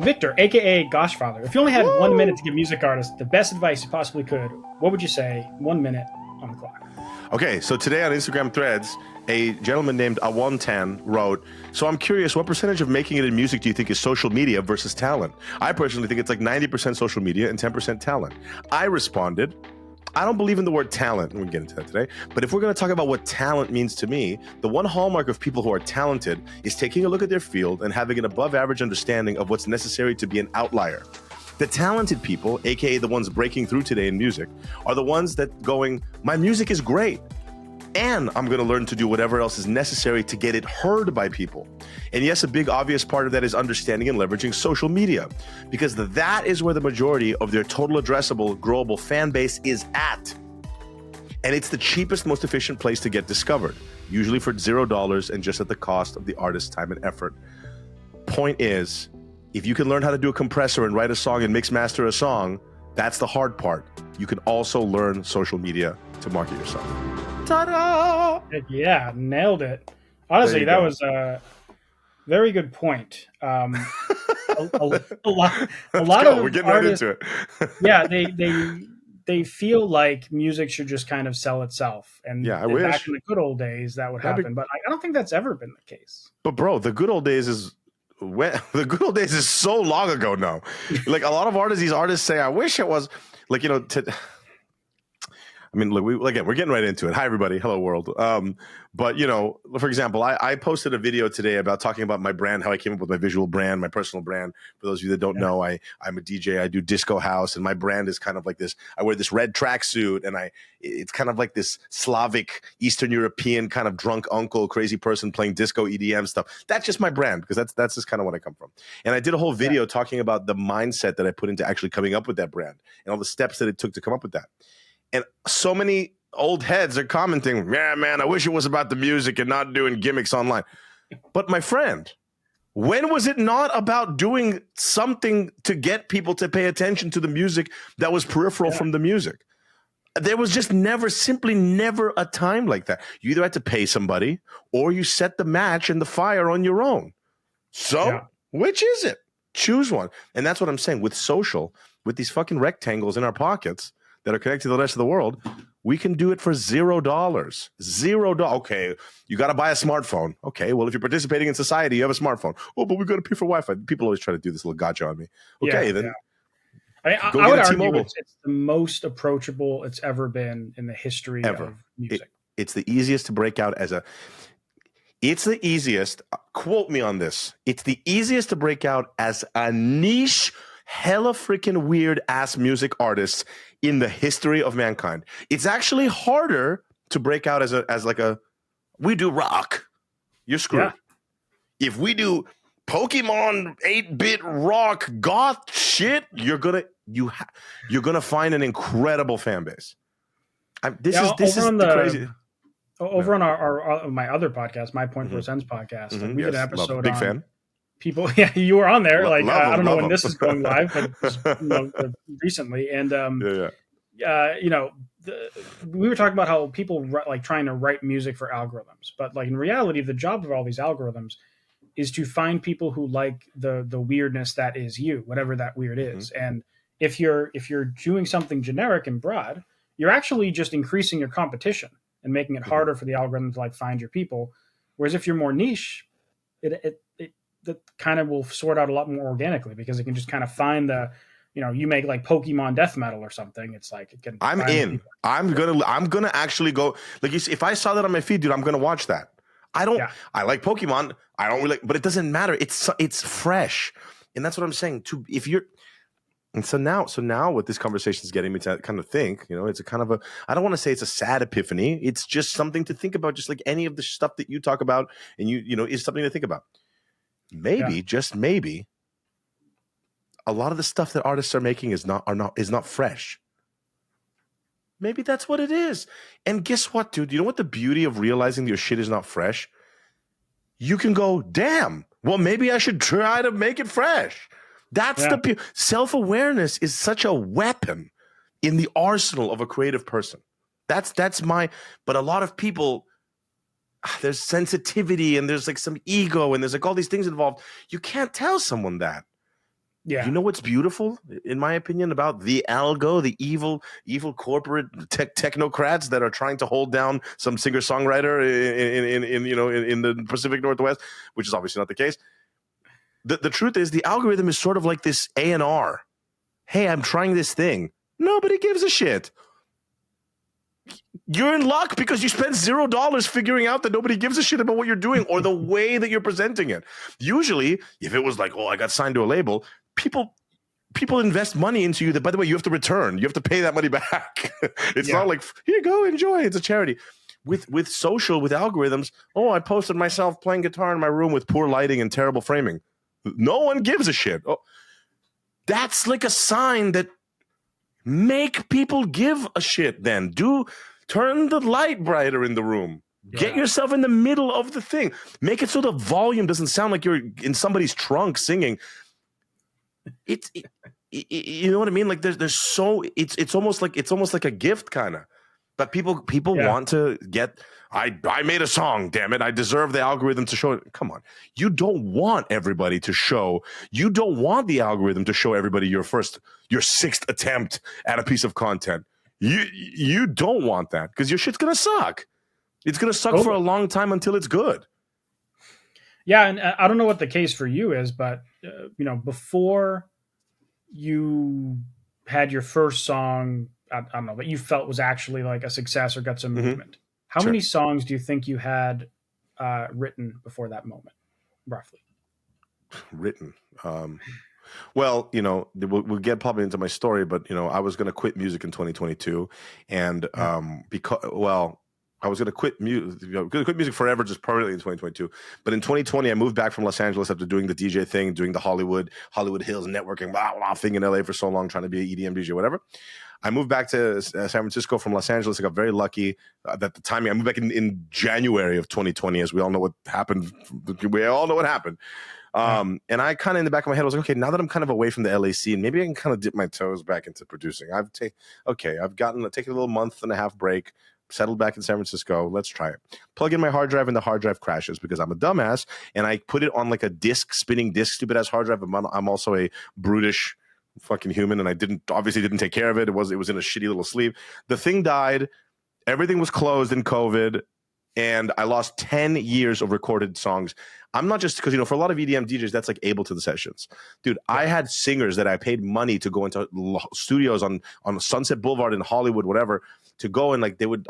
Victor, aka Goshfather, if you only had 1 minute Woo! to give music artists the best advice you possibly could, what would you say? 1 minute on the clock. Okay, so today on Instagram Threads, a gentleman named Awantan wrote, so I'm curious, what percentage of making it in music do you think is social media versus talent? I personally think it's like 90% social media and 10% talent. I responded, I don't believe in the word talent, and we'll get into that today, but if we're going to talk about what talent means to me, the one hallmark of people who are talented is taking a look at their field and having an above average understanding of what's necessary to be an outlier. The talented people, aka the ones breaking through today in music, are the ones that going, my music is great, and I'm going to learn to do whatever else is necessary to get it heard by people. And yes, a big obvious part of that is understanding and leveraging social media, because that is where the majority of their total addressable, growable fan base is at. And it's the cheapest, most efficient place to get discovered, usually for $0 and just at the cost of the artist's time and effort. Point is, if you can learn how to do a compressor and write a song and mix master a song, that's the hard part. You can also learn social media to market yourself. Ta-da! Yeah, nailed it. Honestly, that was a very good point. A lot of we're getting artists, right into it. yeah, they feel like music should just kind of sell itself. And yeah, I back wish in the good old days that would happen, but I don't think that's ever been the case. But bro, the good old days is so long ago now. Like a lot of these artists say, I wish it was like, I mean, look, we're getting right into it. Hi, everybody. Hello, world. But, for example, I posted a video today about talking about my brand, how I came up with my visual brand, my personal brand. For those of you that don't know, I'm a DJ. I do disco house, and my brand is kind of like this. I wear this red tracksuit, and it's kind of like this Slavic, Eastern European kind of drunk uncle, crazy person playing disco EDM stuff. That's just my brand, because that's just kind of what I come from. And I did a whole video talking about the mindset that I put into actually coming up with that brand and all the steps that it took to come up with that. And so many old heads are commenting, yeah, man, I wish it was about the music and not doing gimmicks online. But my friend, when was it not about doing something to get people to pay attention to the music that was peripheral from the music? There was just simply never a time like that. You either had to pay somebody or you set the match and the fire on your own. So which is it? Choose one. And that's what I'm saying with social, with these fucking rectangles in our pockets that are connected to the rest of the world, we can do it for $0. $0. Okay, you got to buy a smartphone. Okay, well, if you're participating in society, you have a smartphone. Oh, but we got to pay for Wi-Fi. People always try to do this little gotcha on me. Okay, then. Yeah. I would argue it's the most approachable it's ever been in the history of music. It's the easiest to break out as it's the easiest, quote me on this, it's the easiest to break out as a niche, hella freaking weird ass music artist in the history of mankind. It's actually harder to break out as like we do rock, you're screwed. Yeah. If we do Pokemon 8-bit rock goth shit, you're gonna find an incredible fan base. This is the crazy. Over on our my other podcast, My Point for Sense podcast, we did an episode big on fan. People. Yeah, you were on there. I don't know when this is going live, but recently, and we were talking about how people like trying to write music for algorithms, but like in reality, the job of all these algorithms is to find people who like the weirdness that is you, whatever that weird is. And if you're doing something generic and broad, you're actually just increasing your competition and making it harder for the algorithm to like find your people. Whereas if you're more niche, it kind of will sort out a lot more organically, because it can just kind of find the, you make like Pokemon death metal or something. It's like it can. I'm in. People. I'm gonna actually go. Like you see, if I saw that on my feed, dude, I'm gonna watch that. I like Pokemon. I don't really, but it doesn't matter. It's fresh, and that's what I'm saying. So now what this conversation is getting me to kind of think, it's a kind of I don't want to say it's a sad epiphany. It's just something to think about, just like any of the stuff that you talk about, and is something to think about. Maybe, just maybe, a lot of the stuff that artists are making is not fresh. Maybe that's what it is. And guess what, dude? You know what the beauty of realizing your shit is not fresh? You can go, damn, well, maybe I should try to make it fresh. That's the self-awareness is such a weapon in the arsenal of a creative person. But a lot of people, there's sensitivity and there's like some ego and there's like all these things involved. You can't tell someone that. You Yeah. know what's beautiful, in my opinion, about the algo, the evil corporate technocrats that are trying to hold down some singer songwriter in the Pacific Northwest, which is obviously not the case. The truth is, the algorithm is sort of like this A&R. Hey, I'm trying this thing. Nobody gives a shit. You're in luck because you spent $0 figuring out that nobody gives a shit about what you're doing or the way that you're presenting it. Usually, if it was like, oh, I got signed to a label, people invest money into you that, by the way, you have to return. You have to pay that money back. It's not like, here you go, enjoy. It's a charity. With social, with algorithms, oh, I posted myself playing guitar in my room with poor lighting and terrible framing. No one gives a shit. Oh, that's like a sign that make people give a shit then. Turn the light brighter in the room. Yeah. Get yourself in the middle of the thing. Make it so the volume doesn't sound like you're in somebody's trunk singing. You know what I mean? Like it's almost like a gift kind of. But people want to get. I made a song, damn it. I deserve the algorithm to show it. Come on. You don't want everybody to show. You don't want the algorithm to show everybody your sixth attempt at a piece of content. You don't want that because your shit's going to suck. It's going to suck for a long time until it's good. Yeah, and I don't know what the case for you is, but before you had your first song, I don't know, that you felt was actually like a success or got some movement. How many songs do you think you had written before that moment, roughly? Written. Well, we'll get probably into my story, but I was going to quit music in 2022, and I was going to quit music forever, just permanently in 2022. But in 2020, I moved back from Los Angeles after doing the DJ thing, doing the Hollywood Hills networking thing in LA for so long, trying to be an EDM DJ, whatever. I moved back to San Francisco from Los Angeles. I got very lucky that the timing. I moved back in January of 2020, as we all know what happened. We all know what happened. And I kind of, in the back of my head, was like, okay, now that I'm kind of away from the LA scene, maybe I can kind of dip my toes back into producing. I've taken a little month and a half break, settled back in San Francisco. Let's try it. Plug in my hard drive and the hard drive crashes because I'm a dumbass and I put it on like a spinning disc, stupid ass hard drive. I'm also a brutish fucking human and I obviously didn't take care of it. It was in a shitty little sleeve. The thing died. Everything was closed in COVID. And I lost 10 years of recorded songs. I'm not just because, for a lot of EDM DJs, that's like Ableton sessions. Dude, I had singers that I paid money to go into studios on Sunset Boulevard in Hollywood, whatever, to go and like they would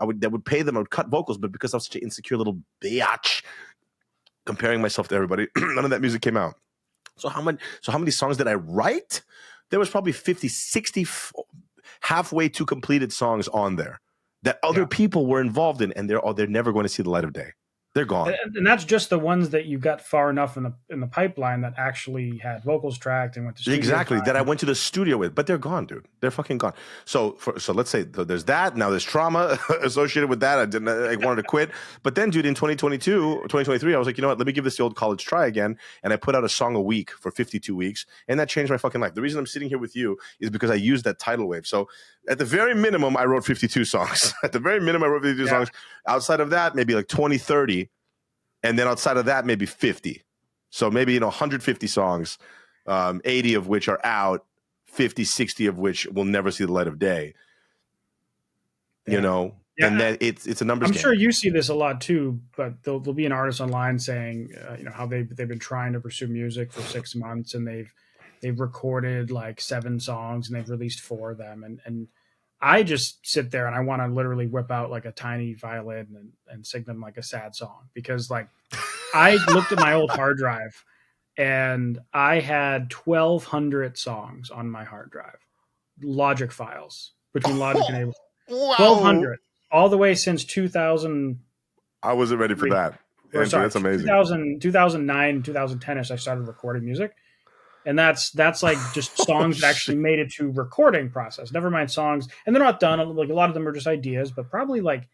pay them, I would cut vocals, but because I was such an insecure little bitch comparing myself to everybody, none of that music came out. So how many songs did I write? There was probably 50, 60 halfway to completed songs on there that other people were involved in, and they're never going to see the light of day. They're gone. And that's just the ones that you got far enough in the pipeline that actually had vocals tracked and went to studio exactly time. That I went to the studio with, but they're gone, dude. They're fucking gone. So let's say there's that. Now there's trauma associated with that. I wanted to quit, but then, dude, in 2023, I was like, you know what? Let me give this the old college try again, and I put out a song a week for 52 weeks, and that changed my fucking life. The reason I'm sitting here with you is because I used that tidal wave. So at the very minimum, I wrote 52 songs. At the very minimum, I wrote 52 songs. Outside of that, maybe like 20, 30. And then outside of that, maybe 50. So maybe, 150 songs, 80 of which are out, 50, 60 of which will never see the light of day. And then it's a numbers game. I'm sure you see this a lot too, but there'll be an artist online saying, how they've been trying to pursue music for 6 months and they've recorded like 7 songs and they've released 4 of them. And I just sit there and I want to literally whip out like a tiny violin and sing them like a sad song because like I looked at my old hard drive and I had 1,200 songs on my hard drive, Logic files between Logic and Ableton. Wow. 1,200 all the way since 2000. I wasn't ready for that. That's amazing. 2009, 2010ish. I started recording music. And that's like just songs that actually made it to recording process. Never mind songs, and they're not done. Like a lot of them are just ideas, but probably like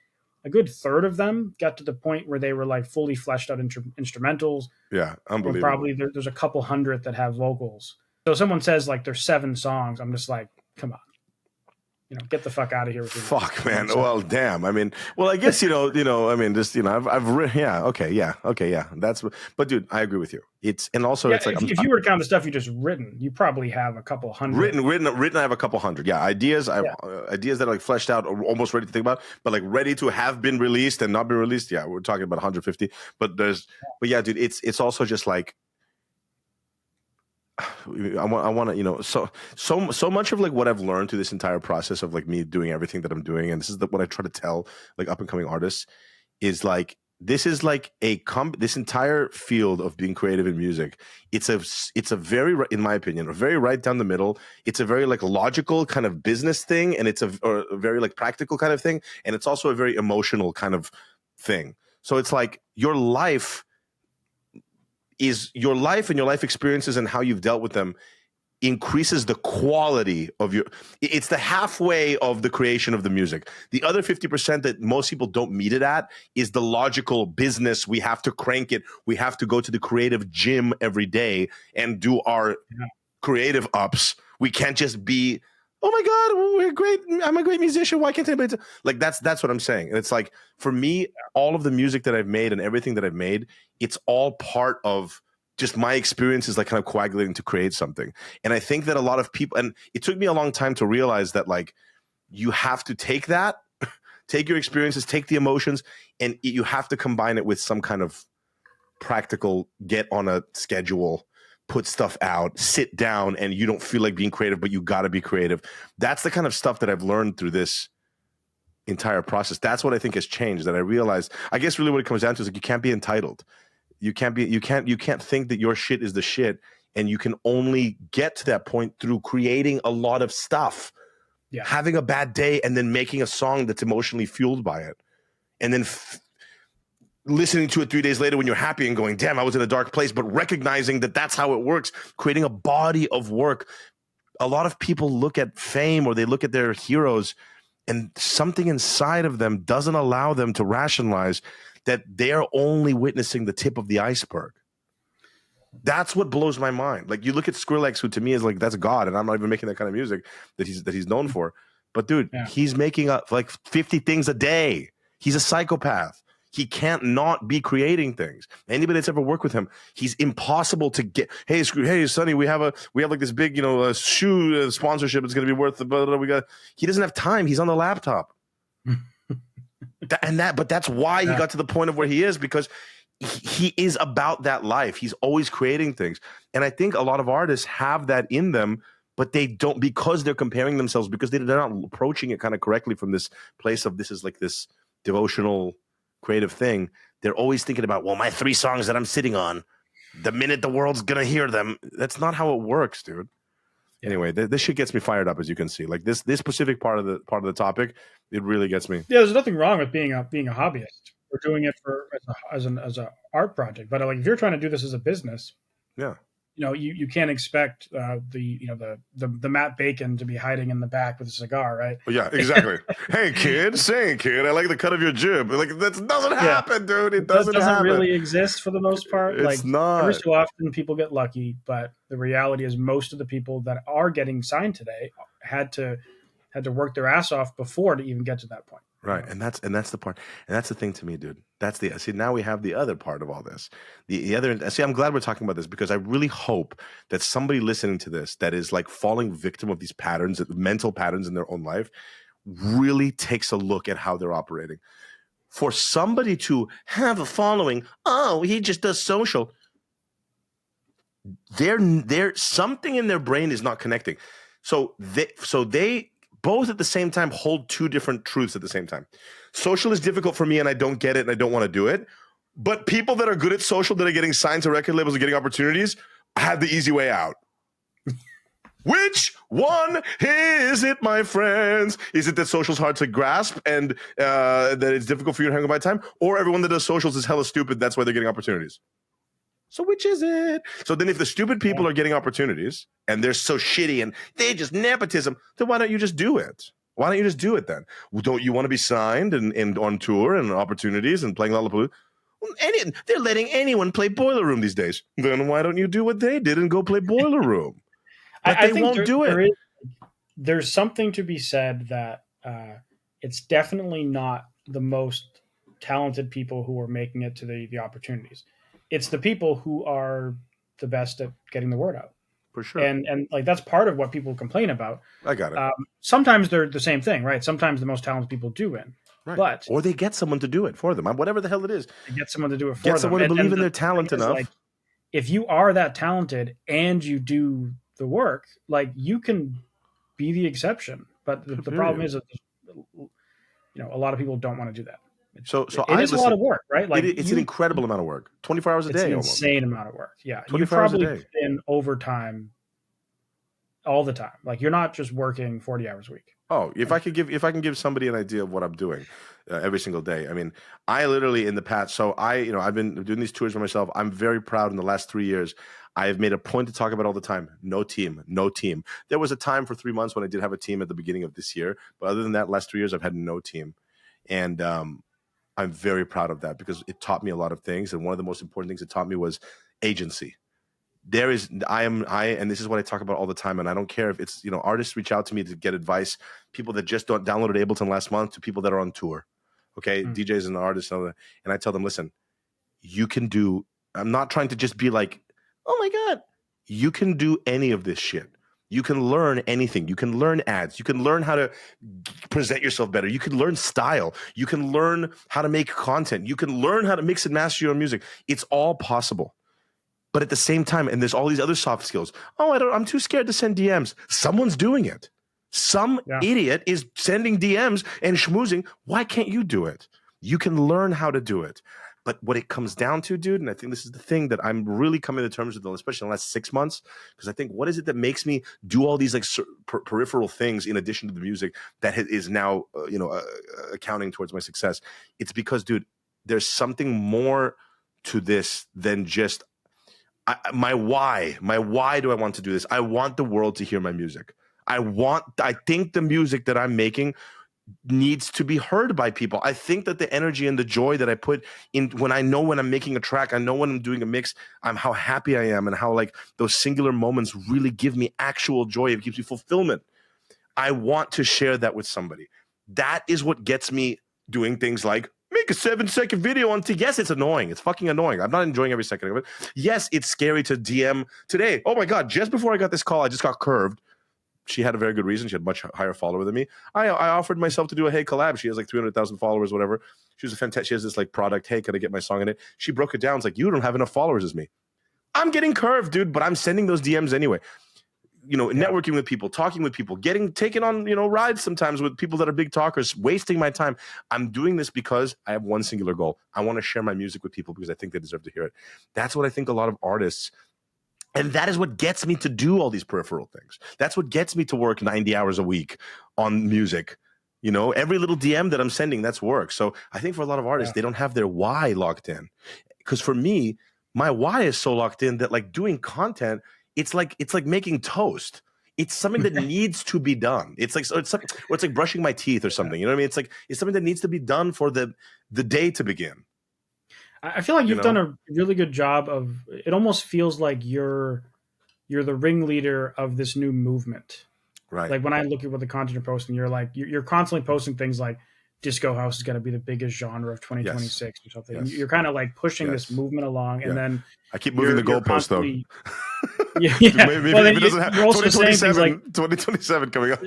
a good third of them got to the point where they were like fully fleshed out instrumentals. Yeah, unbelievable. Probably there's a couple hundred that have vocals. So someone says like there's 7 songs. I'm just like, come on. get the fuck out of here with your music. Fuck, man. Well, damn. I mean, well, I guess I mean, just I've written. Yeah. Okay. Yeah. But dude, I agree with you. It's like if you were to count the stuff you just written, you probably have a couple hundred. Written. I have a couple hundred. Yeah, ideas. I have ideas that are like fleshed out, or almost ready to think about, but like ready to have been released and not been released. Yeah, we're talking about 150. But yeah, dude, it's also just like. I want to, so much of like what I've learned through this entire process of like me doing everything that I'm doing, and this is what I try to tell like up and coming artists, is like this is like this entire field of being creative in music. It's a very, in my opinion, a very right down the middle. It's a very like logical kind of business thing, and it's a very like practical kind of thing, and it's also a very emotional kind of thing. So it's like your life and your life experiences and how you've dealt with them increases the quality of it's the halfway of the creation of the music. The other 50% that most people don't meet it at is the logical business. We have to crank it. We have to go to the creative gym every day and do our creative ups. We can't just be, oh my God, we're great. I'm a great musician. Why can't anybody? Like that's what I'm saying. And it's like, for me, all of the music that I've made and everything that I've made, it's all part of just my experiences, like kind of coagulating to create something. And I think that a lot of people, and it took me a long time to realize that like, you have to take that, take your experiences, take the emotions, and you have to combine it with some kind of practical, get on a schedule, put stuff out, sit down, and you don't feel like being creative, but you got to be creative. That's the kind of stuff that I've learned through this entire process. That's what I think has changed, that I realized, I guess really what it comes down to is like, you can't be entitled. You can't think that your shit is the shit, and you can only get to that point through creating a lot of stuff, having a bad day, and then making a song that's emotionally fueled by it. And then listening to it 3 days later when you're happy and going, damn, I was in a dark place, but recognizing that that's how it works, creating a body of work. A lot of people look at fame, or they look at their heroes, and something inside of them doesn't allow them to rationalize that they are only witnessing the tip of the iceberg. That's what blows my mind. Like, you look at Skrillex, who to me is like, that's God, and I'm not even making that kind of music that he's known for. But dude, he's making up like 50 things a day. He's a psychopath. He can't not be creating things. Anybody that's ever worked with him, he's impossible to get. Hey, Sonny, we have like this big, shoe sponsorship. It's going to be worth. He doesn't have time. He's on the laptop. But that's why he got to the point of where he is, because he is about that life. He's always creating things. And I think a lot of artists have that in them, but they don't, because they're comparing themselves, because they're not approaching it kind of correctly from this place of, this is like this devotional creative thing. They're always thinking about, well, my 3 songs that I'm sitting on, the minute the world's going to hear them. That's not how it works, dude. Anyway, this shit gets me fired up, as you can see. Like this specific part of the topic, it really gets me. Yeah, there's nothing wrong with being a hobbyist. We're doing it as an art project. But like, if you're trying to do this as a business, you can't expect the Matt Bacon to be hiding in the back with a cigar, right? Well, yeah, exactly. Hey kid, I like the cut of your jib. Like, that doesn't happen, dude. It doesn't really exist for the most part. It's like, not. Every so often people get lucky, but the reality is most of the people that are getting signed today had to work their ass off before to even get to that point. Right. And that's the part. And that's the thing to me, dude. Now we have the other part of all this. I'm glad we're talking about this, because I really hope that somebody listening to this that is like falling victim of these patterns, mental patterns in their own life, really takes a look at how they're operating. For somebody to have a following, oh, he just does social. They're something in their brain is not connecting. So they both at the same time hold 2 different truths at the same time. Social is difficult for me, and I don't get it, and I don't want to do it. But people that are good at social, that are getting signed to record labels and getting opportunities, have the easy way out. Which one is it, my friends? Is it that social's hard to grasp and that it's difficult for you to hang on by time? Or everyone that does socials is hella stupid, that's why they're getting opportunities? So which is it? So then if the stupid people are getting opportunities and they're so shitty and they just nepotism, then why don't you just do it? Why don't you just do it then? Well, don't you want to be signed and on tour and opportunities and playing Lollapalooza? They're letting anyone play Boiler Room these days. Then why don't you do what they did and go play Boiler Room? But they won't do it. there's something to be said that it's definitely not the most talented people who are making it to the opportunities. It's the people who are the best at getting the word out. For sure. And like that's part of what people complain about. I got it. Sometimes they're the same thing, right? Sometimes the most talented people do win, Right. but Or they get someone to do it for them. Whatever the hell it is. they get someone to do it for Get them. someone to believe in their the talent thing is, enough. like, if you are that talented and you do the work, like you can be the exception. But the problem is that a lot of people don't want to do that. So It is a lot of work, right? Like it's an incredible amount of work. 24 hours a it's day, an almost. insane amount of work. Yeah, you 24 hours a probably day. put in overtime all the time. Like you're not just working 40 hours a week. Oh, if I can give somebody an idea of what I'm doing every single day. I mean, I literally in the past. So I've been doing these tours for myself. I'm very proud. In the last 3 years, I've made a point to talk about all the time. No team, no team. There was a time for 3 months when I did have a team at the beginning of this year, but other than that, last 3 years I've had no team, and I'm very proud of that because it taught me a lot of things. And one of the most important things it taught me was agency. And this is what I talk about all the time. And I don't care if it's, artists reach out to me to get advice, people that just don't downloaded Ableton last month to people that are on tour. Okay. DJs and artists. And I tell them, listen, I'm not trying to just be like, oh my God, you can do any of this shit. You can learn anything. You can learn ads. You can learn how to present yourself better. You can learn style. You can learn how to make content. You can learn how to mix and master your own music. It's all possible. But at the same time, and there's all these other soft skills. Oh, I'm too scared to send DMs. Someone's doing it. Some idiot is sending DMs and schmoozing. Why can't you do it? You can learn how to do it. But what it comes down to, dude, and I think this is the thing that I'm really coming to terms with, especially in the last 6 months, because I think what is it that makes me do all these like peripheral things in addition to the music that is now, accounting towards my success? It's because, dude, there's something more to this than just my why. My why do I want to do this? I want the world to hear my music. I think the music that I'm making needs to be heard by people. I think that the energy and the joy that I put in when I'm making a track, I know when I'm doing a mix, how happy I am and how like those singular moments really give me actual joy. It gives me fulfillment. I want to share that with somebody. That is what gets me doing things like make a 7-second video on yes, it's annoying. It's fucking annoying. I'm not enjoying every second of it. Yes, it's scary to DM today. Oh my God, just before I got this call, I just got curved. She had a very good reason. She had a much higher follower than me. I offered myself to do a Hey collab. She has like 300,000 followers, whatever. She was a fantastic. She has this like product. Hey, can I get my song in it? She broke it down. It's like, you don't have enough followers as me. I'm getting curved, dude, but I'm sending those DMs anyway. Networking with people, taking on, rides sometimes with people that are big talkers, wasting my time. I'm doing this because I have one singular goal. I want to share my music with people because I think they deserve to hear it. That's what I think a lot of artists. And that is what gets me to do all these peripheral things. That's what gets me to work 90 hours a week on music. Every little DM that I'm sending, that's work. So I think for a lot of artists, they don't have their why locked in. Because for me, my why is so locked in that like doing content, it's like making toast. It's something that needs to be done. It's like brushing my teeth or something. You know what I mean? It's something that needs to be done for the day to begin. I feel like you've done a really good job of. It almost feels like you're the ringleader of this new movement, right? Like when I look at what the content you're posting, you're constantly posting things like disco house is going to be the biggest genre of 2026 or something. Yes. You're kind of like pushing this movement along, and then I keep moving the goalpost though. Maybe well, if it doesn't have you're also saying things like 2027 coming up.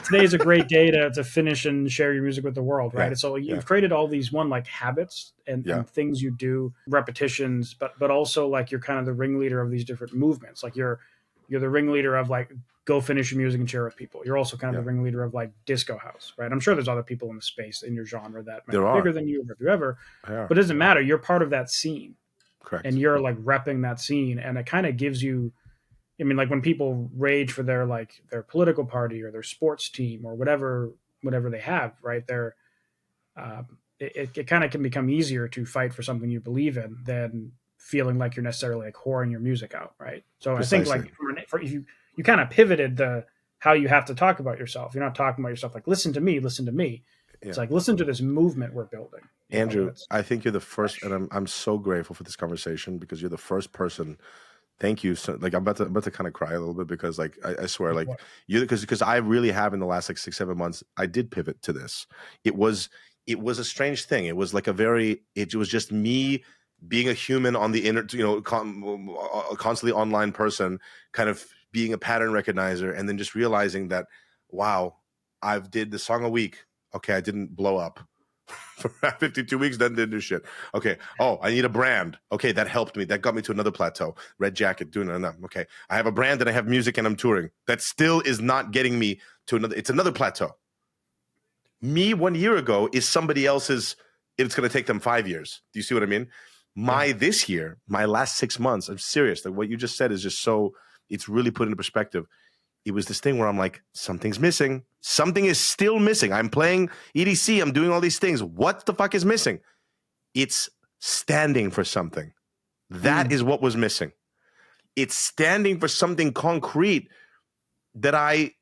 Today's a great day to finish and share your music with the world, right? And so you've created all these like habits and things you do, repetitions, but also like you're kind of the ringleader of these different movements. Like you're the ringleader of like go finish your music and share with people. You're also kind of the ringleader of like disco house, right? I'm sure there's other people in the space in your genre that might be bigger than you or whoever, but it doesn't matter. You're part of that scene. Correct. And you're like repping that scene, and it kind of gives you, I mean, like when people rage for their political party or their sports team or whatever they have, right? It kind of can become easier to fight for something you believe in than feeling like you're necessarily like whoring your music out, right? So precisely. I think like you kind of pivoted how you have to talk about yourself. You're not talking about yourself like listen to me. It's like listen to this movement we're building. Andrew, I think you're the first, and I'm so grateful for this conversation because you're the first person Thank you. So, like, I'm about to kind of cry a little bit because, like, I swear, like, What? you, because I really have in the last like 6 7 months, I did pivot to this. It was a strange thing. It was like it was just me being a human on the constantly online person, kind of being a pattern recognizer, and then just realizing that, wow, I've did the song a week. Okay, I didn't blow up. For 52 weeks, then didn't do shit. Okay. Oh, I need a brand. Okay, that helped me. That got me to another plateau. Red Jacket, doing enough. Okay. I have a brand and I have music and I'm touring. That still is not getting me to another. It's another plateau. Me 1 year ago is somebody else's. It's going to take them 5 years. Do you see what I mean? This year, my last 6 months, I'm serious. Like what you just said is just so, it's really put into perspective. It was this thing where I'm like, something's missing. Something is still missing. I'm playing EDC. I'm doing all these things. What the fuck is missing? It's standing for something. That is what was missing. It's standing for something concrete that I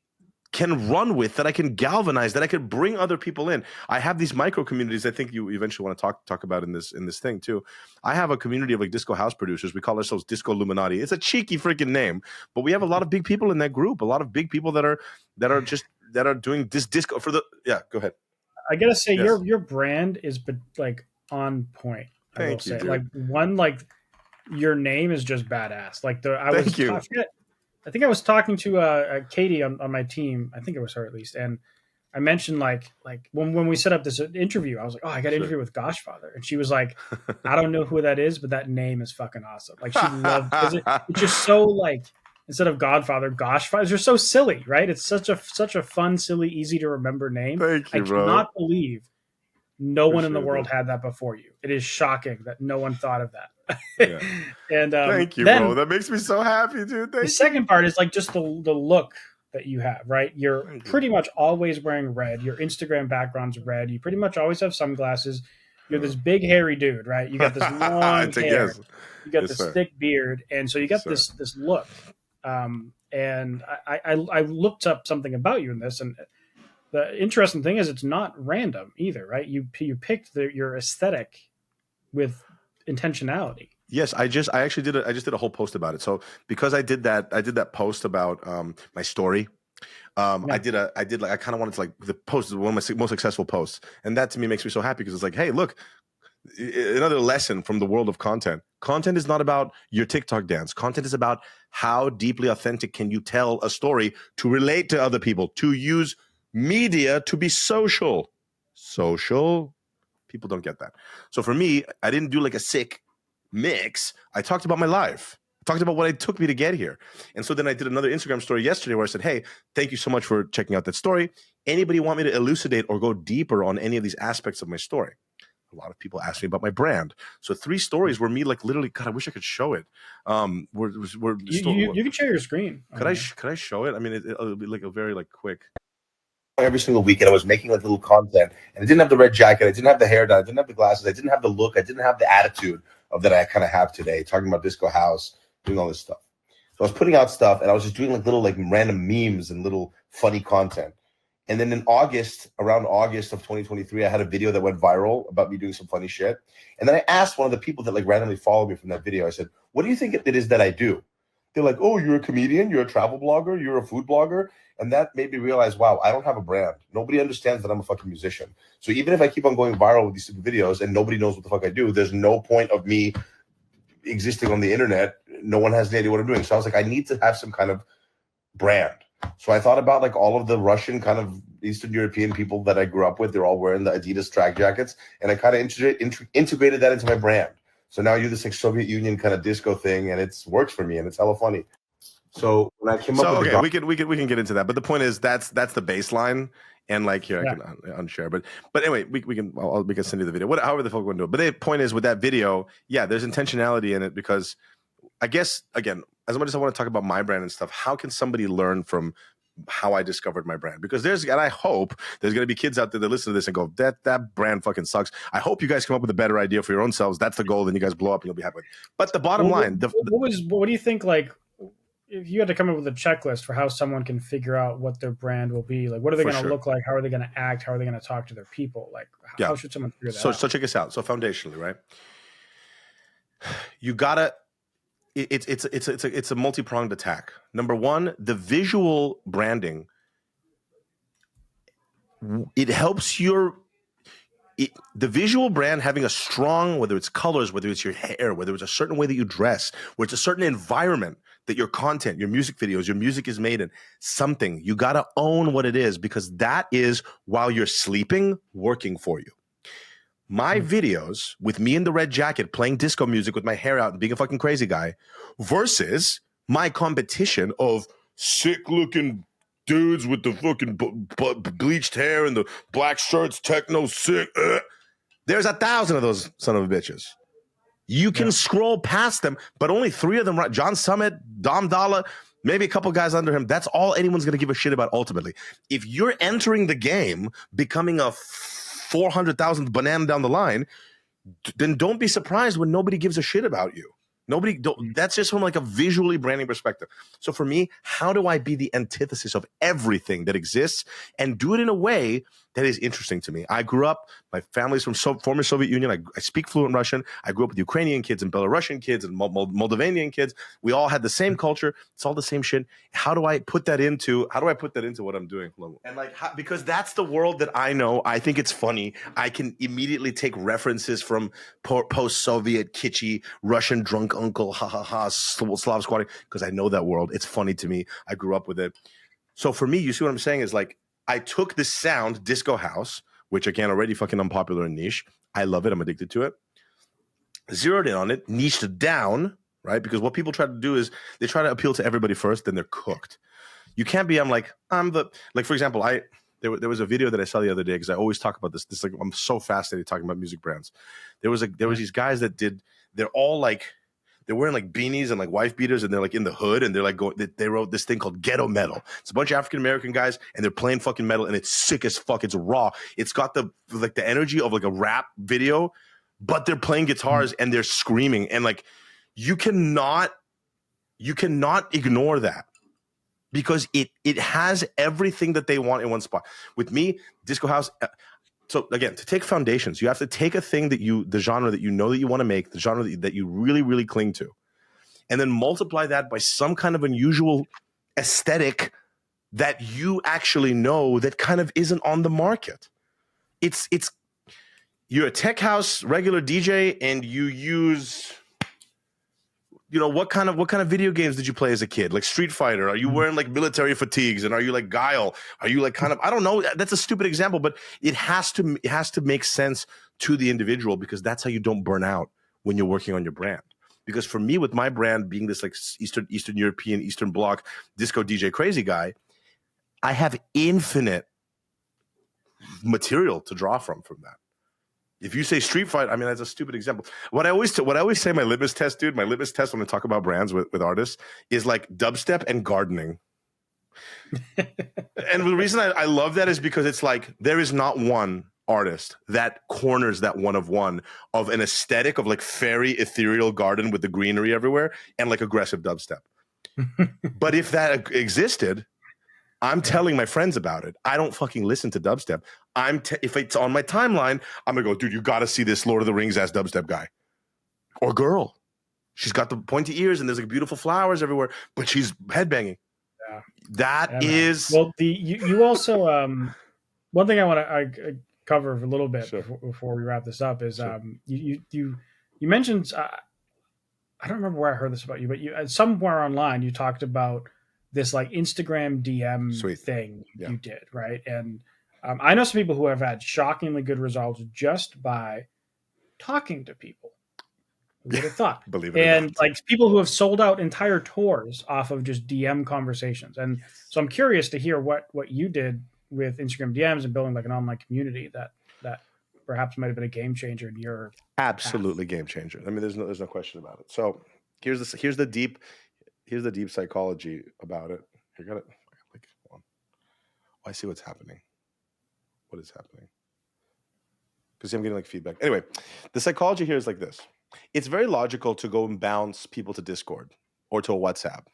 can run with, that I can galvanize, that I can bring other people in. I have these micro communities. I think you eventually want to talk about in this thing too. I have a community of like disco house producers. We call ourselves Disco Illuminati. It's a cheeky freaking name, but we have a lot of big people in that group. A lot of big people that are doing this disco for the. Yeah, go ahead. I gotta say, Yes. your brand is like on point. I will Thank you, say, dude. like your name is just badass. Like Thank you. I think I was talking to Katie on my team. I think it was her at least, and I mentioned like when we set up this interview, I was like, oh, I got an interview with Goshfather, and she was like, I don't know who that is, but that name is fucking awesome. Like she loved because it's just so like instead of Godfather, Goshfather. It's just so silly, right? It's such a fun, silly, easy to remember name. Thank I you, bro. cannot believe no one in the Appreciate world that. had that before you. It is shocking that no one thought of that. Yeah. And Thank you, then bro. That makes me so happy, dude. the Thank you. second part is like just the look that you have, right? You're Thank you. pretty much always wearing red. Your Instagram background's red. You pretty much always have sunglasses. You're this big hairy dude, right? You got this long hair. Yes. You got Yes, this sir. thick beard, and so you got Yes, this look. And I looked up something about you in this, and the interesting thing is it's not random either, right? You picked your aesthetic with intentionality. Yes, I actually I just did a whole post about it. So because I did that post about my story. I kind of wanted to like the post is one of my most successful posts, and that to me makes me so happy because it's like, hey, look, another lesson from the world of content. Content is not about your TikTok dance. Content is about how deeply authentic can you tell a story to relate to other people, to use media to be social. Social. People don't get that. So for me, I didn't do like a sick mix. I talked about my life. I talked about what it took me to get here. And so then I did another Instagram story yesterday where I said, hey, thank you so much for checking out that story. Anybody want me to elucidate or go deeper on any of these aspects of my story? A lot of people ask me about my brand. So 3 stories were me like literally, God, I wish I could show it. You can share your screen. Could I show it? I mean, it'll be like a very like quick. Every single weekend I was making like little content, and I didn't have the red jacket, I didn't have the hair done, I didn't have the glasses, I didn't have the look, I didn't have the attitude of that I kind of have today, talking about disco house, doing all this stuff. So I was putting out stuff and I was just doing like little like random memes and little funny content. And then in around August of 2023, I had a video that went viral about me doing some funny shit. And then I asked one of the people that like randomly followed me from that video, I said, what do you think it is that I do? They're like, oh, you're a comedian, you're a travel blogger, you're a food blogger. And that made me realize, wow, I don't have a brand. Nobody understands that I'm a fucking musician. So even if I keep on going viral with these stupid videos and nobody knows what the fuck I do, there's no point of me existing on the internet. No one has any idea what I'm doing. So I was like, I need to have some kind of brand. So I thought about like all of the Russian kind of Eastern European people that I grew up with. They're all wearing the Adidas track jackets. And I kind of integrated that into my brand. So now I do this like Soviet Union kind of disco thing, and it works for me, and it's hella funny. So when I came up with we can get into that, but the point is that's the baseline, and like here I can unshare, but anyway we can send you the video, however the fuck we want to do it. But the point is with that video, yeah, there's intentionality in it because I guess again, as much as I want to talk about my brand and stuff, how can somebody learn from how I discovered my brand? Because and I hope there's going to be kids out there that listen to this and go, that brand fucking sucks. I hope you guys come up with a better idea for your own selves. That's the goal. Then you guys blow up and you'll be happy. But the bottom line, what do you think? Like, if you had to come up with a checklist for how someone can figure out what their brand will be, like, what are they going to look like? How are they going to act? How are they going to talk to their people? Like, how should someone figure that out? So check us out. So foundationally, right? You gotta it's a multi-pronged attack. Number one, the visual branding, it helps the visual brand having a strong, whether it's colors, whether it's your hair, whether it's a certain way that you dress, whether it's a certain environment that your content, your music videos, your music is made in, something, you got to own what it is, because that is, while you're sleeping, working for you. My videos with me in the red jacket playing disco music with my hair out and being a fucking crazy guy versus my competition of sick looking dudes with the fucking bleached hair and the black shirts, techno sick. There's 1,000 of those son of a bitches. You can scroll past them, but only 3 of them. John Summit, Dom Dalla, maybe a couple guys under him. That's all anyone's going to give a shit about ultimately. If you're entering the game, becoming a 400,000th banana down the line, then don't be surprised when nobody gives a shit about you. That's just from like a visually branding perspective. So for me, how do I be the antithesis of everything that exists and do it in a way that is interesting to me? I grew up, my family's from former Soviet Union. I speak fluent Russian. I grew up with Ukrainian kids and Belarusian kids and Moldavanian kids. We all had the same culture. It's all the same shit. How do I put that into what I'm doing? And because that's the world that I know. I think it's funny. I can immediately take references from post-Soviet kitschy Russian drunk uncle, Slav squatting, because I know that world. It's funny to me. I grew up with it. So for me, you see what I'm saying is like, I took this sound, disco house, which again, already fucking unpopular and niche. I love it. I'm addicted to it. Zeroed in on it, niched it down, right? Because what people try to do is they try to appeal to everybody first, then they're cooked. You can't be, for example, there was a video that I saw the other day, because I always talk about this. Like, I'm so fascinated talking about music brands. There was these guys they're all like, they're wearing like beanies and like wife beaters, and they're like in the hood, and they're like they wrote this thing called ghetto metal. It's a bunch of African American guys, and they're playing fucking metal, and it's sick as fuck. It's raw. It's got the energy of like a rap video, but they're playing guitars and they're screaming, and like you cannot ignore that, because it has everything that they want in one spot. With me, disco house. So again, to take foundations, you have to take a thing the genre that you know that you want to make, the genre that you really, really cling to, and then multiply that by some kind of unusual aesthetic that you actually know that kind of isn't on the market. You're a tech house regular DJ, and you use, what kind of video games did you play as a kid? Like Street Fighter? Are you wearing like military fatigues? And are you like Guile? Are you like kind of, I don't know. That's a stupid example, but it has to make sense to the individual, because that's how you don't burn out when you're working on your brand. Because for me, with my brand being this like Eastern European, Eastern Bloc disco DJ crazy guy, I have infinite material to draw from that. If you say Street Fighter, I mean, that's a stupid example. What I always say, my litmus test, dude, my litmus test when I talk about brands with artists is like dubstep and gardening. And the reason I love that is because it's like, there is not one artist that corners that one of an aesthetic of like fairy ethereal garden with the greenery everywhere and like aggressive dubstep. But if that existed, I'm telling my friends about it. I don't fucking listen to dubstep. If it's on my timeline, I'm gonna go, dude, you gotta see this Lord of the Rings ass dubstep guy or girl. She's got the pointy ears and there's like beautiful flowers everywhere, but she's headbanging. Yeah. That is well. You also one thing I want to cover a little bit before we wrap this up is you mentioned I don't remember where I heard this about you, but somewhere online you talked about this like Instagram DM thing you did, right? And I know some people who have had shockingly good results just by talking to people. Who would have thought? Believe it or not. Like people who have sold out entire tours off of just DM conversations. And so I'm curious to hear what you did with Instagram DMs and building like an online community that perhaps might have been a game changer in your absolutely path. Game changer. I mean, there's no question about it. So here's the deep psychology about it. You got it. Like, hold on. Oh, I see what's happening. What is happening? Because I'm getting like feedback. Anyway, the psychology here is like this. It's very logical to go and bounce people to Discord or to a WhatsApp.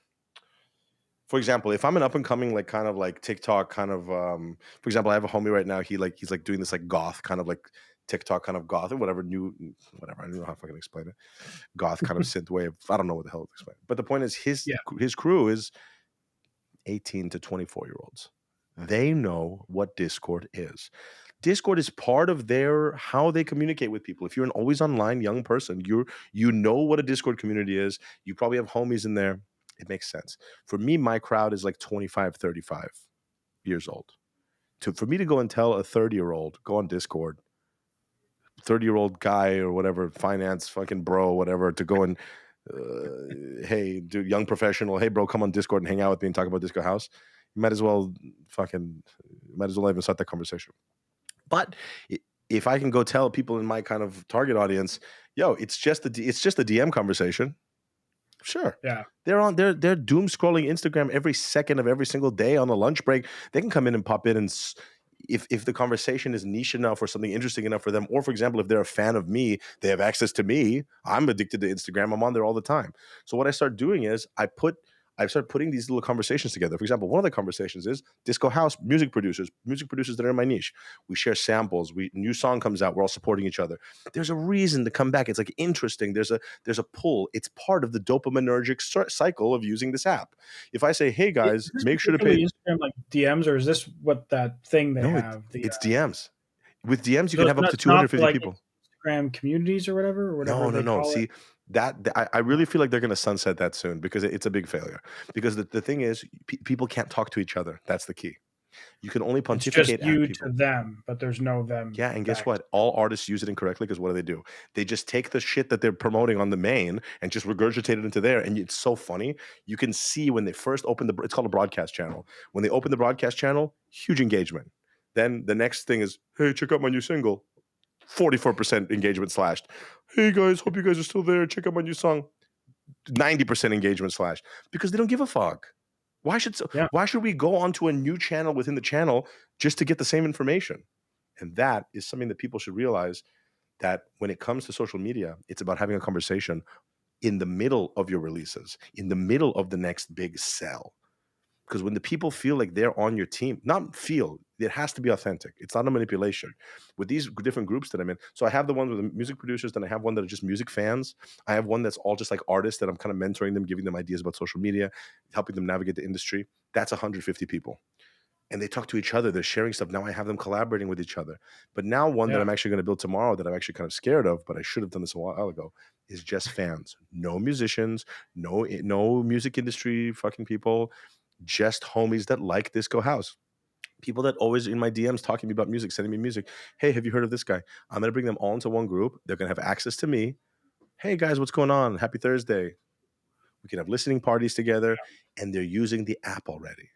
For example, if I'm an up and coming like kind of like TikTok kind of for example, I have a homie right now, he's like doing this like goth kind of like TikTok kind of goth or whatever whatever. I don't know how I can explain it. Goth kind of synth wave. I don't know what the hell to explain. But the point is, Yeah. his crew is 18 to 24-year-olds. They know what Discord is. Discord is part of their how they communicate with people. If you're an always online young person, you know what a Discord community is. You probably have homies in there. It makes sense. For me, my crowd is like 25, 35 years old. For me to go and tell a 30-year-old, go on Discord, 30-year-old guy or whatever, finance fucking bro, whatever, to go and hey, dude, young professional, hey bro, come on Discord and hang out with me and talk about Disco House. You might as well even start that conversation. But if I can go tell people in my kind of target audience, yo, it's just a DM conversation. Sure. Yeah. They're doom scrolling Instagram every second of every single day on a lunch break. They can come in and pop in, and if the conversation is niche enough or something interesting enough for them, or for example, if they're a fan of me, they have access to me. I'm addicted to Instagram. I'm on there all the time. So what I start doing is I start putting these little conversations together. For example, one of the conversations is Disco House music producers that are in my niche. We share samples. New song comes out. We're all supporting each other. There's a reason to come back. It's like interesting. There's a pull. It's part of the dopaminergic cycle of using this app. If I say, hey guys, make sure to pay Instagram like DMs, or is this what that thing they have? It's DMs. With DMs, you so can have up to 250 people. Instagram communities or whatever No. See, I really feel like they're going to sunset that soon because it's a big failure. Because the thing is, people can't talk to each other. That's the key. You can only pontificate. It's just you to them, but there's no them. Yeah, and guess what? All artists use it incorrectly because what do? They just take the shit that they're promoting on the main and just regurgitate it into there. And it's so funny. You can see when they first open it's called a broadcast channel. When they open the broadcast channel, huge engagement. Then the next thing is, hey, check out my new single. 44% engagement slashed. Hey guys, hope you guys are still there. Check out my new song. 90% engagement slashed because they don't give a fuck. Why should we go onto a new channel within the channel just to get the same information? And that is something that people should realize, that when it comes to social media, it's about having a conversation in the middle of your releases, in the middle of the next big sell. Because when the people feel like they're on your team, it has to be authentic. It's not a manipulation. With these different groups that I'm in, so I have the ones with the music producers, then I have one that are just music fans. I have one that's all just like artists that I'm kind of mentoring them, giving them ideas about social media, helping them navigate the industry. That's 150 people. And they talk to each other. They're sharing stuff. Now I have them collaborating with each other. But now one that I'm actually going to build tomorrow that I'm actually kind of scared of, but I should have done this a while ago, is just fans. No musicians, no music industry fucking people, just homies that like Disco House. People that always in my DMs talking to me about music, sending me music. Hey, have you heard of this guy? I'm going to bring them all into one group. They're going to have access to me. Hey guys, what's going on? Happy Thursday. We can have listening parties together, and they're using the app already.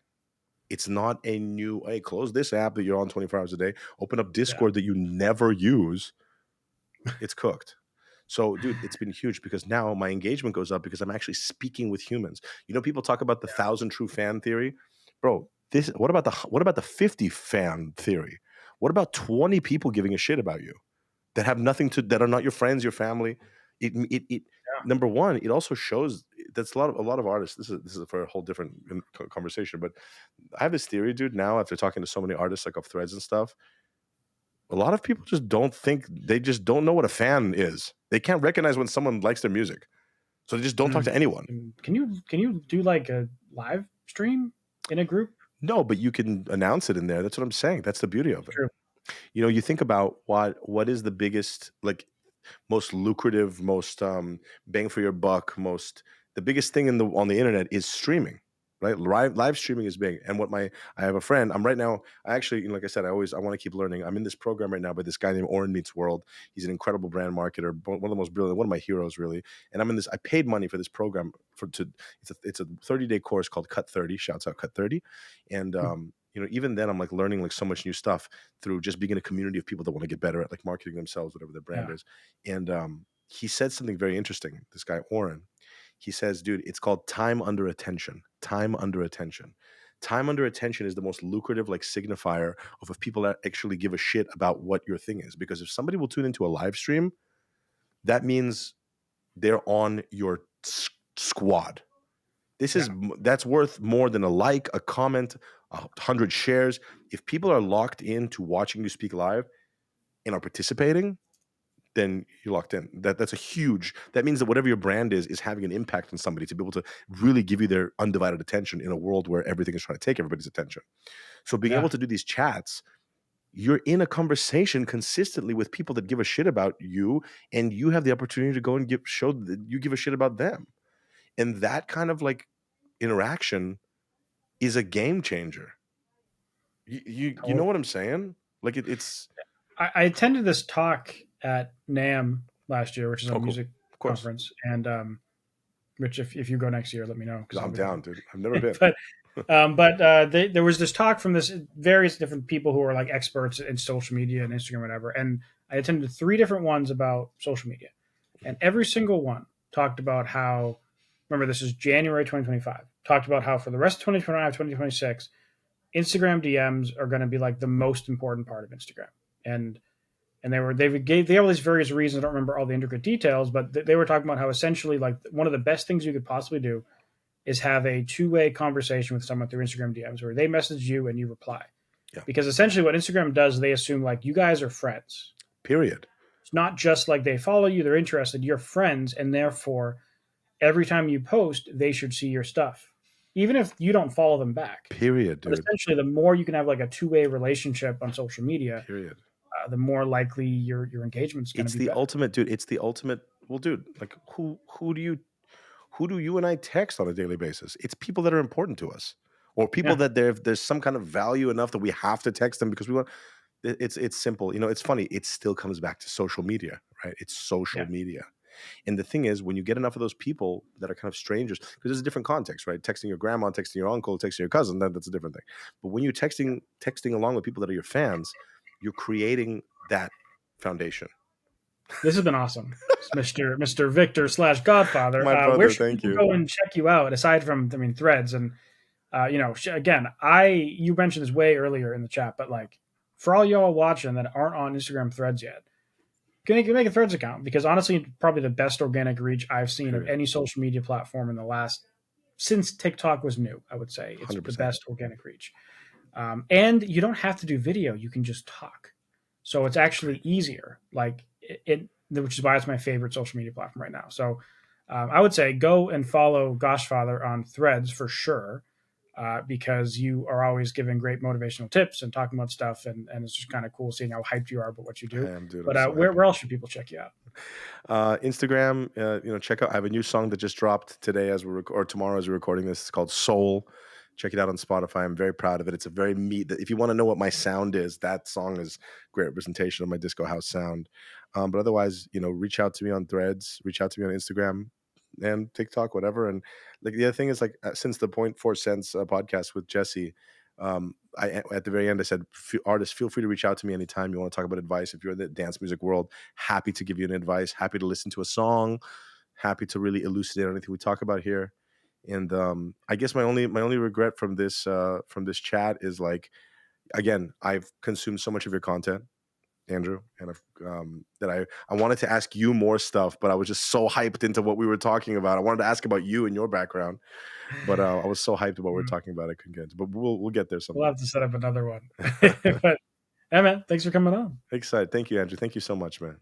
It's not a new, hey, close this app that you're on 24 hours a day. Open up Discord that you never use. It's cooked. So, dude, it's been huge because now my engagement goes up because I'm actually speaking with humans. You know, people talk about the 1,000 true fan theory, bro. What about the 50 fan theory? What about 20 people giving a shit about you that have nothing that are not your friends, your family? Number one, it also shows that's a lot of artists. This is for a whole different conversation, but I have this theory, dude. Now, after talking to so many artists like off Threads and stuff, a lot of people just don't know what a fan is. They can't recognize when someone likes their music, so they just don't talk to anyone. Can you do like a live stream in a group? No, but you can announce it in there. That's what I'm saying. That's the beauty of it. True. You know, you think about what is the biggest, like, most lucrative, most bang for your buck, the biggest thing on the internet is streaming. Right, live streaming is big. And I have a friend. I'm right now. I actually, like I said, I want to keep learning. I'm in this program right now by this guy named Oren Meets World. He's an incredible brand marketer, one of the most brilliant, one of my heroes, really. And I'm in this. I paid money for this program it's a 30-day course called Cut 30. Shouts out Cut 30. And you know, even then, I'm like learning like so much new stuff through just being in a community of people that want to get better at like marketing themselves, whatever their brand is. And he said something very interesting. This guy Oren. He says, dude, it's called time under attention. Time under attention. Time under attention is the most lucrative like signifier of if people actually give a shit about what your thing is. Because if somebody will tune into a live stream, that means they're on your squad. That's worth more than a like, a comment, 100 shares. If people are locked into watching you speak live, and are participating, then you're locked in. That's a huge. That means that whatever your brand is having an impact on somebody to be able to really give you their undivided attention in a world where everything is trying to take everybody's attention. So being able Yeah. to do these chats, you're in a conversation consistently with people that give a shit about you, and you have the opportunity to go and show that you give a shit about them. And that kind of like interaction is a game changer. You know what I'm saying? Like it's I attended this talk at NAM last year, which is a oh cool. music Of course. conference. And Rich, if you go next year, let me know. I'm down, dude. I've never been. There was this talk from this various different people who are like experts in social media and Instagram, whatever. And I attended 3 different ones about social media, and every single one talked about how. Remember, this is January 2025. Talked about how for the rest of 2025, 2026, Instagram DMs are going to be like the most important part of Instagram, and they have all these various reasons. I don't remember all the intricate details, but they were talking about how essentially like one of the best things you could possibly do is have a 2-way conversation with someone through Instagram DMs where they message you and you reply. Yeah. Because essentially what Instagram does, they assume like you guys are friends. Period. It's not just like they follow you, they're interested, you're friends, and therefore every time you post, they should see your stuff. Even if you don't follow them back. Period, dude. But essentially, the more you can have like a 2-way relationship on social media, period, the more likely your engagement is going to be. It's the better. ultimate, dude. It's the ultimate. Well, dude, like who do you and I text on a daily basis? It's people that are important to us, or people Yeah. that there's some kind of value enough that we have to text them because we want. It's simple. You know, it's funny. It still comes back to social media, right? It's social Yeah. media. And the thing is, when you get enough of those people that are kind of strangers, because there's a different context, right? Texting your grandma, texting your uncle, texting your cousin, that's a different thing. But when you're texting along with people that are your fans, you're creating that foundation. This has been awesome, Mr. Victor / Godfather. My brother, Where should thank people you. go and check you out aside from Threads and again, you mentioned this way earlier in the chat, but like for all y'all watching that aren't on Instagram Threads yet, can make a Threads account because honestly, probably the best organic reach I've seen of Period. any social media platform in the last since TikTok was new. I would say it's 100%. the best organic reach, and you don't have to do video; you can just talk. So it's actually easier. Like which is why it's my favorite social media platform right now. So I would say go and follow Goshfather on Threads for sure. Because you are always giving great motivational tips and talking about stuff, and it's just kind of cool seeing how hyped you are about what you do. I am, dude. But I'm so where else should people check you out? Instagram, check out. I have a new song that just dropped today or tomorrow as we're recording this. It's called Soul. Check it out on Spotify. I'm very proud of it. It's a very if you want to know what my sound is, that song is great representation of my disco house sound. But otherwise, reach out to me on Threads, reach out to me on Instagram and TikTok, whatever. And like the other thing is like since the 0.4 cents podcast with Jesse, I at the very end I said, artists, feel free to reach out to me anytime you want to talk about advice. If you're in the dance music world, happy to give you an advice, happy to listen to a song, happy to really elucidate anything we talk about here. And I guess my only regret from this chat is like, again, I've consumed so much of your content, Andrew, and that I wanted to ask you more stuff, but I was just so hyped into what we were talking about. I wanted to ask about you and your background, but I was so hyped about what we were talking about, I couldn't get into. But we'll get there sometime. We'll have to set up another one. But yeah, man, thanks for coming on. Excited. Thank you, Andrew. Thank you so much, man.